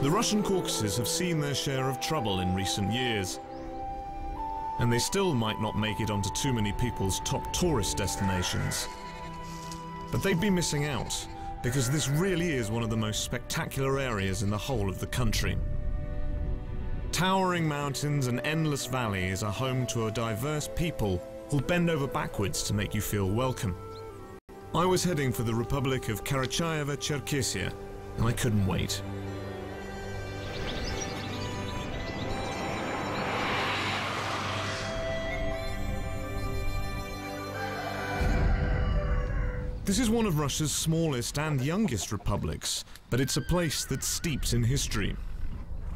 The Russian Caucasus have seen their share of trouble in recent years, and they still might not make it onto too many people's top tourist destinations. But they'd be missing out, because this really is one of the most spectacular areas in the whole of the country. Towering mountains and endless valleys are home to a diverse people who'll bend over backwards to make you feel welcome. I was heading for the Republic of Karachay Cherkess, and I couldn't wait. This is one of Russia's smallest and youngest republics, but it's a place that's steeped in history.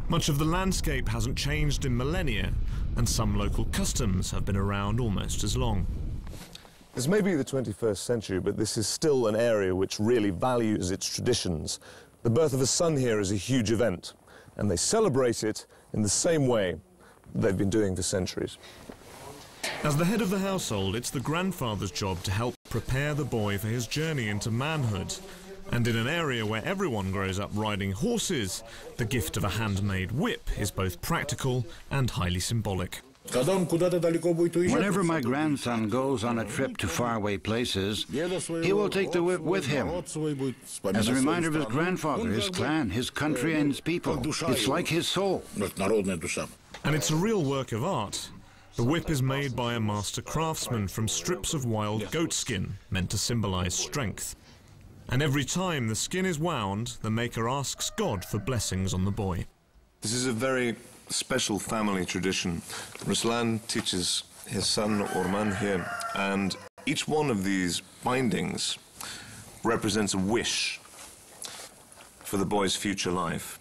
Much of the landscape hasn't changed in millennia, and some local customs have been around almost as long. This may be the 21st century, but this is still an area which really values its traditions. The birth of a son here is a huge event, and they celebrate it in the same way they've been doing for centuries. As the head of the household, it's the grandfather's job to help prepare the boy for his journey into manhood. And in an area where everyone grows up riding horses, the gift of a handmade whip is both practical and highly symbolic. Whenever my grandson goes on a trip to faraway places, he will take the whip with him, as a reminder of his grandfather, his clan, his country and his people. It's like his soul. And it's a real work of art. The whip is made by a master craftsman from strips of wild goat skin, meant to symbolize strength. And every time the skin is wound, the maker asks God for blessings on the boy. This is a very special family tradition. Ruslan teaches his son Orman here, and each one of these bindings represents a wish for the boy's future life.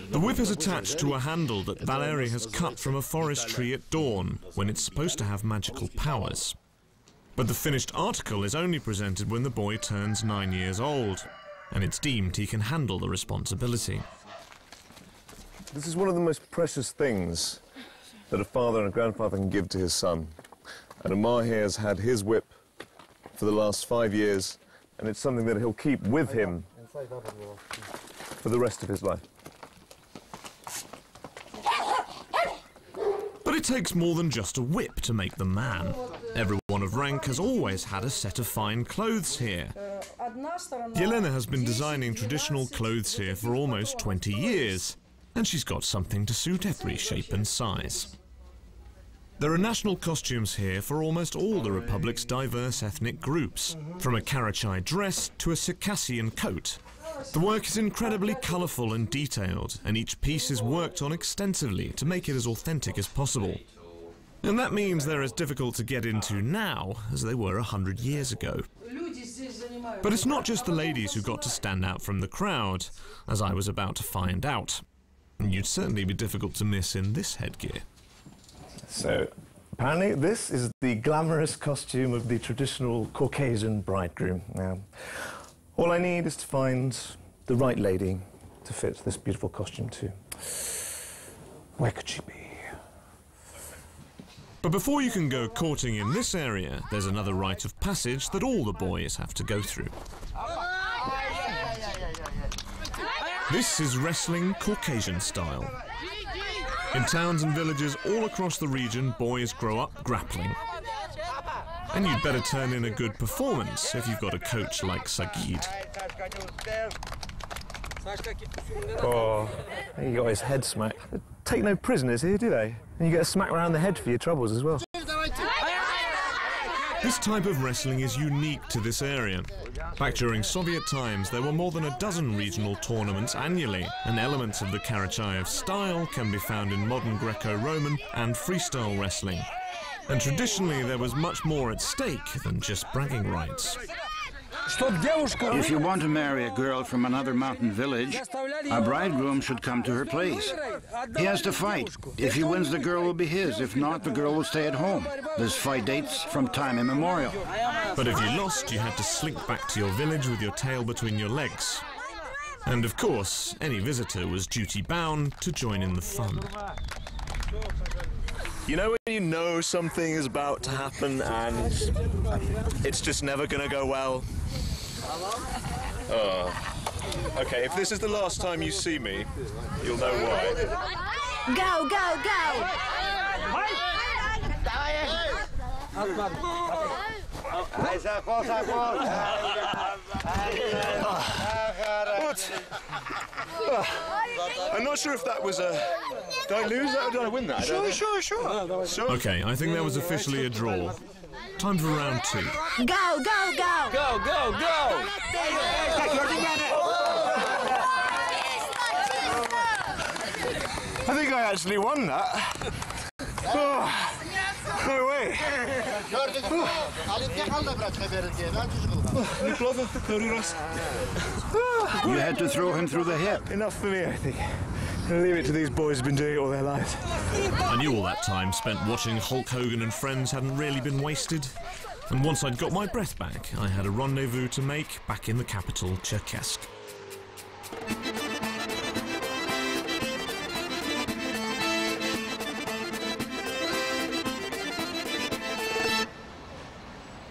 The whip is attached to a handle that Valery has cut from a forest tree at dawn, when it's supposed to have magical powers. But the finished article is only presented when the boy turns 9 years old, and it's deemed he can handle the responsibility. This is one of the most precious things that a father and a grandfather can give to his son. And Omar here has had his whip for the last 5 years, and it's something that he'll keep with him for the rest of his life. But it takes more than just a whip to make the man. Everyone of rank has always had a set of fine clothes here. Yelena has been designing traditional clothes here for almost 20 years, and she's got something to suit every shape and size. There are national costumes here for almost all the Republic's diverse ethnic groups, from a Karachay dress to a Circassian coat. The work is incredibly colourful and detailed, and each piece is worked on extensively to make it as authentic as possible. And that means they're as difficult to get into now as they were 100 years ago. But it's not just the ladies who got to stand out from the crowd, as I was about to find out. And you'd certainly be difficult to miss in this headgear. So, apparently this is the glamorous costume of the traditional Caucasian bridegroom. Now, all I need is to find the right lady to fit this beautiful costume too. Where could she be? But before you can go courting in this area, there's another rite of passage that all the boys have to go through. This is wrestling Caucasian style. In towns and villages all across the region, boys grow up grappling. And you'd better turn in a good performance if you've got a coach like Sagid. Oh, he got his head smacked. They take no prisoners here, do they? And you get a smack around the head for your troubles as well. This type of wrestling is unique to this area. Back during Soviet times, there were more than a dozen regional tournaments annually, and elements of the Karachayev style can be found in modern Greco-Roman and freestyle wrestling. And traditionally, there was much more at stake than just bragging rights. If you want to marry a girl from another mountain village, a bridegroom should come to her place. He has to fight. If he wins, the girl will be his. If not, the girl will stay at home. There's fight dates from time immemorial. But if you lost, you had to slink back to your village with your tail between your legs. And of course, any visitor was duty-bound to join in the fun. You know when you know something is about to happen and it's just never gonna go well? Okay, if this is the last time you see me, you'll know why. Go, go, go! I'm not sure if that was a... Did I lose that or did I win that? Sure. Okay, I think that was officially a draw. Time for round 2. Go, go, go! Go, go, go! I think I actually won that. Oh, no way. You had to throw him through the hip. Enough for me, I think. I'll leave it to these boys who've been doing it all their lives. I knew all that time spent watching Hulk Hogan and friends hadn't really been wasted. And once I'd got my breath back, I had a rendezvous to make back in the capital, Cherkess.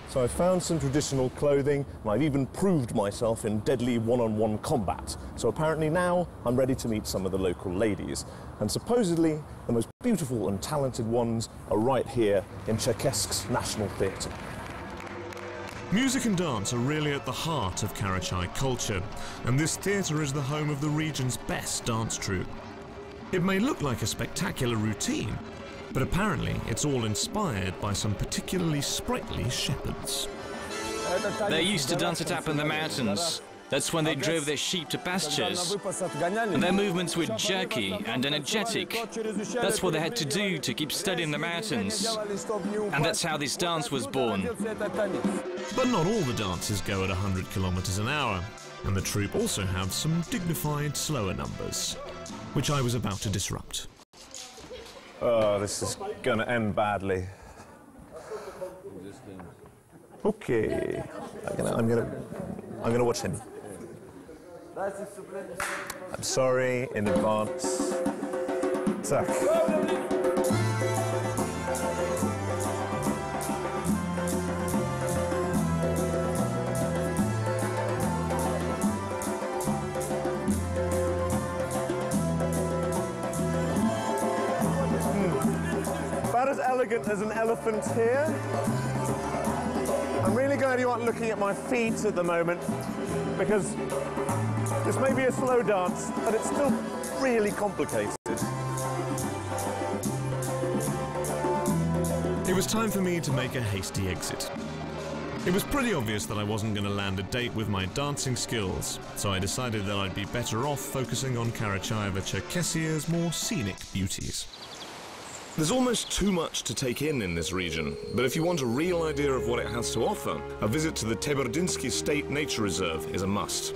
So I found some traditional clothing, and I've even proved myself in deadly one-on-one combat. So apparently now I'm ready to meet some of the local ladies. And supposedly the most beautiful and talented ones are right here in Cherkess National Theatre. Music and dance are really at the heart of Karachay culture, and this theatre is the home of the region's best dance troupe. It may look like a spectacular routine, but apparently it's all inspired by some particularly sprightly shepherds. They used to dance it up in the mountains. That's when they drove their sheep to pastures. And their movements were jerky and energetic. That's what they had to do to keep steady in the mountains. And that's how this dance was born. But not all the dances go at 100 kilometers an hour, and the troupe also have some dignified, slower numbers, which I was about to disrupt. Oh, this is going to end badly. Okay, I'm gonna watch him. I'm sorry in advance. Tack. About as elegant as an elephant here. I'm really glad you aren't looking at my feet at the moment, because this may be a slow dance, but it's still really complicated. It was time for me to make a hasty exit. It was pretty obvious that I wasn't going to land a date with my dancing skills, so I decided that I'd be better off focusing on Karachay Cherkessia's more scenic beauties. There's almost too much to take in this region, but if you want a real idea of what it has to offer, a visit to the Teberdinsky State Nature Reserve is a must.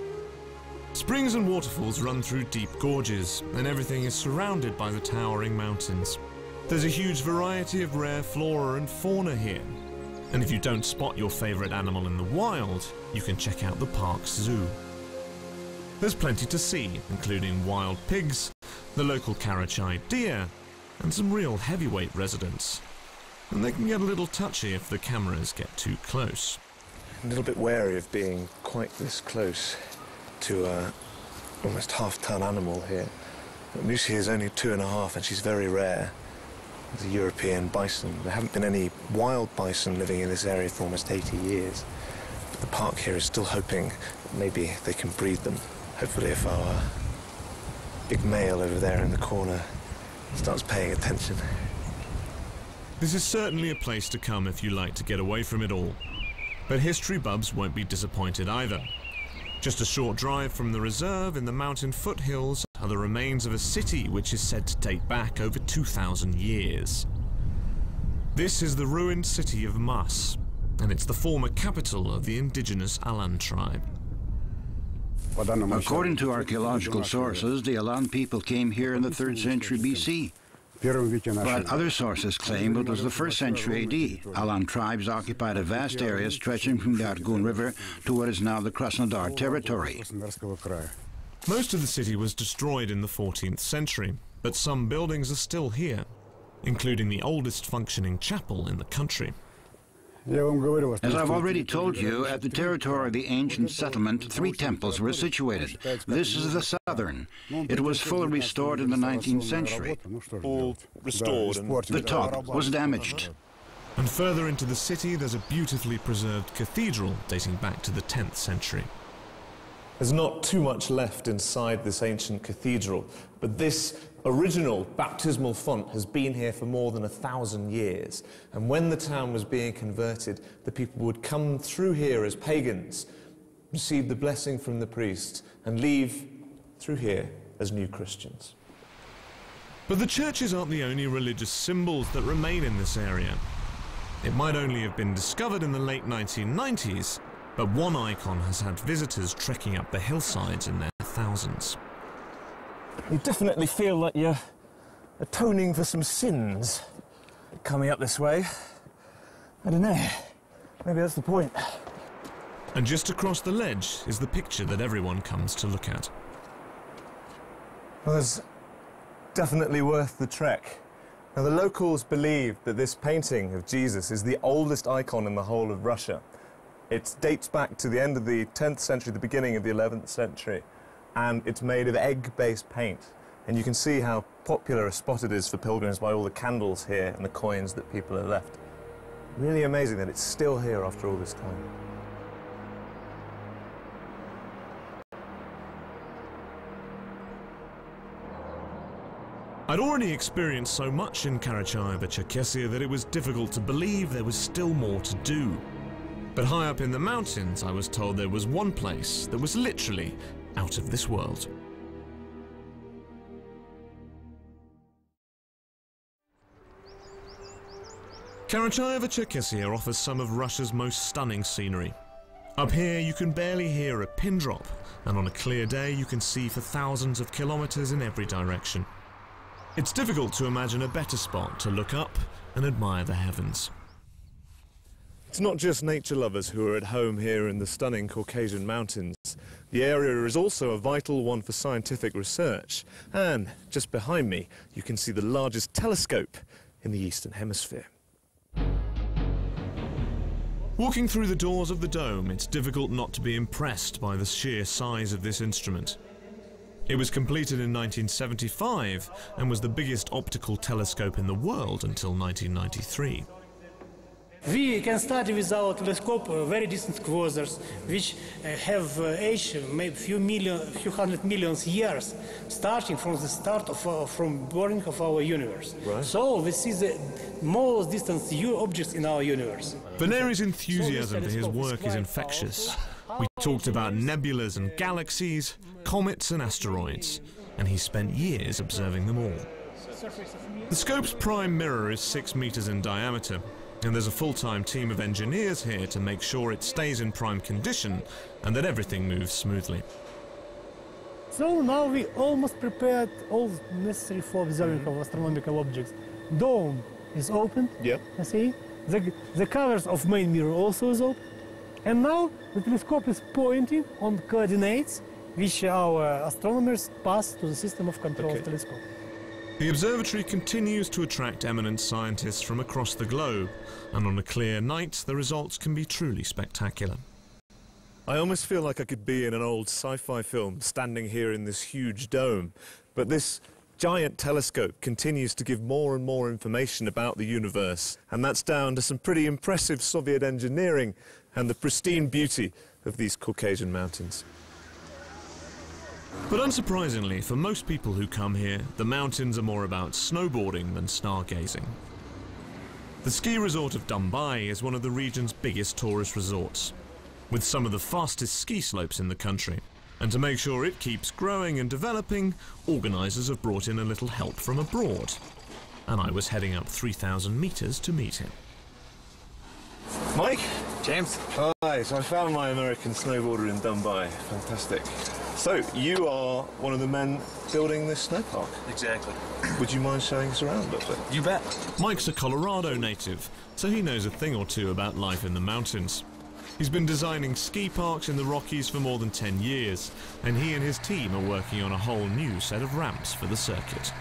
Springs and waterfalls run through deep gorges, and everything is surrounded by the towering mountains. There's a huge variety of rare flora and fauna here, and if you don't spot your favorite animal in the wild, you can check out the park's zoo. There's plenty to see, including wild pigs, the local Karachay deer, and some real heavyweight residents. And they can get a little touchy if the cameras get too close. I'm a little bit wary of being quite this close to a almost half-ton animal here. Lucy is only 2.5 and she's very rare. It's a European bison. There haven't been any wild bison living in this area for almost 80 years. But the park here is still hoping that maybe they can breed them. Hopefully if our big male over there in the corner starts paying attention. This is certainly a place to come if you like to get away from it all. But history bubs won't be disappointed either. Just a short drive from the reserve in the mountain foothills are the remains of a city which is said to date back over 2,000 years. This is the ruined city of Mas, and it's the former capital of the indigenous Alan tribe. According to archaeological sources, the Alan people came here in the 3rd century BC. But other sources claim it was the 1st century AD. Alan tribes occupied a vast area stretching from the Argun River to what is now the Krasnodar territory. Most of the city was destroyed in the 14th century, but some buildings are still here, including the oldest functioning chapel in the country. As I've already told you, at the territory of the ancient settlement, 3 temples were situated. This is the southern. It was fully restored in the 19th century. All restored and... The top was damaged. And further into the city, there's a beautifully preserved cathedral dating back to the 10th century. There's not too much left inside this ancient cathedral, but this original baptismal font has been here for more than 1,000 years. And when the town was being converted, the people would come through here as pagans, receive the blessing from the priest, and leave through here as new Christians. But the churches aren't the only religious symbols that remain in this area. It might only have been discovered in the late 1990s, but one icon has had visitors trekking up the hillsides in their thousands. You definitely feel like you're atoning for some sins coming up this way. I don't know, maybe that's the point. And just across the ledge is the picture that everyone comes to look at. Well, it's definitely worth the trek. Now, the locals believe that this painting of Jesus is the oldest icon in the whole of Russia. It dates back to the end of the 10th century, the beginning of the 11th century, and it's made of egg-based paint. And you can see how popular a spot it is for pilgrims by all the candles here and the coins that people have left. Really amazing that it's still here after all this time. I'd already experienced so much in Karachay Cherkess that it was difficult to believe there was still more to do. But high up in the mountains, I was told there was one place that was literally out of this world. Karachay Cherkess offers some of Russia's most stunning scenery. Up here you can barely hear a pin drop, and on a clear day you can see for thousands of kilometers in every direction. It's difficult to imagine a better spot to look up and admire the heavens. It's not just nature lovers who are at home here in the stunning Caucasian mountains. The area is also a vital one for scientific research. And just behind me, you can see the largest telescope in the Eastern Hemisphere. Walking through the doors of the dome, it's difficult not to be impressed by the sheer size of this instrument. It was completed in 1975 and was the biggest optical telescope in the world until 1993. We can study with our telescope very distant quasars, which have age maybe few hundred million years, starting from the start of from born of our universe. Right. So we see the most distant objects in our universe. Valeri's enthusiasm for his work is infectious. We talked about nebulas and galaxies, comets and asteroids, and he spent years observing them all. The scope's prime mirror is 6 meters in diameter, and there's a full-time team of engineers here to make sure it stays in prime condition and that everything moves smoothly. So now we almost prepared all necessary for observing of astronomical objects. Dome is open, Yep. you see. The covers of main mirror also is open. And now the telescope is pointing on coordinates which our astronomers pass to the system of control of telescope. The observatory continues to attract eminent scientists from across the globe, and on a clear night the results can be truly spectacular. I almost feel like I could be in an old sci-fi film standing here in this huge dome, but this giant telescope continues to give more and more information about the universe, and that's down to some pretty impressive Soviet engineering and the pristine beauty of these Caucasian mountains. But unsurprisingly, for most people who come here, the mountains are more about snowboarding than stargazing. The ski resort of Dumbai is one of the region's biggest tourist resorts, with some of the fastest ski slopes in the country. And to make sure it keeps growing and developing, organisers have brought in a little help from abroad. And I was heading up 3,000 metres to meet him. Mike? James? Hi, so I found my American snowboarder in Dumbai. Fantastic. So, you are one of the men building this snowpark? Exactly. Would you mind showing us around a little bit? You bet. Mike's a Colorado native, so he knows a thing or two about life in the mountains. He's been designing ski parks in the Rockies for more than 10 years, and he and his team are working on a whole new set of ramps for the circuit.